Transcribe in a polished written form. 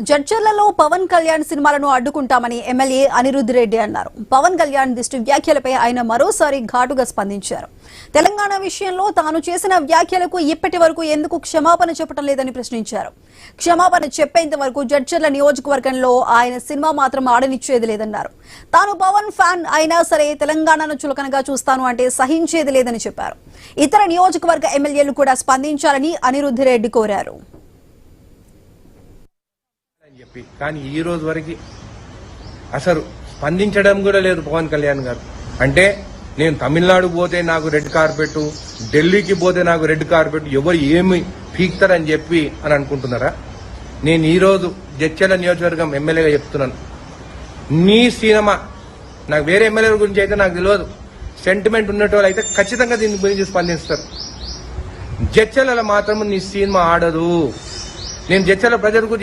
జడ్చర్లలో పవన్ కళ్యాణ్ సినిమాలను అడ్డుకుంటామని ఎమ్మెల్యే అనిరుద్ధ్ రెడ్డి అన్నారు. పవన్ కళ్యాణ్ దిష్టి వ్యాఖ్యలపై ఆయన మరోసారి ఘాటుగా స్పందించారు. తెలంగాణ విషయంలో తాను చేసిన వ్యాఖ్యలకు ఇప్పటి వరకు ఎందుకు క్షమాపణ చెప్పడం లేదని ప్రశ్నించారు. క్షమాపణ చెప్పేంత వరకు జడ్చర్ల నియోజకవర్గంలో ఆయన సినిమా మాత్రం ఆడనిచ్చేది లేదన్నారు. తాను పవన్ ఫ్యాన్ అయినా సరే తెలంగాణను చులకనగా చూస్తాను అంటే సహించేది లేదని చెప్పారు. ఇతర నియోజకవర్గ ఎమ్మెల్యేలు కూడా స్పందించాలని అనిరుద్ధ్ రెడ్డి కోరారు. కానీ ఈ రోజు వరకు అసలు స్పందించడం కూడా లేదు పవన్ కళ్యాణ్ గారు. అంటే నేను తమిళనాడు పోతే నాకు రెడ్ కార్పెట్, ఢిల్లీకి పోతే నాకు రెడ్ కార్పెట్, ఎవరు ఏమి పీక్తారని చెప్పి అని అనుకుంటున్నారా? నేను ఈ రోజు జడ్చర్ల నియోజకవర్గం ఎమ్మెల్యేగా చెప్తున్నాను, నీ సినిమా నాకు వేరే ఎమ్మెల్యేల గురించి అయితే నాకు తెలియదు, సెంటిమెంట్ ఉన్నట్టు అయితే ఖచ్చితంగా దీని గురించి స్పందిస్తారు. జడ్చర్ల మాత్రం నీ సినిమా ఆడదు. నేను జడ్చర్ల ప్రజల గురించి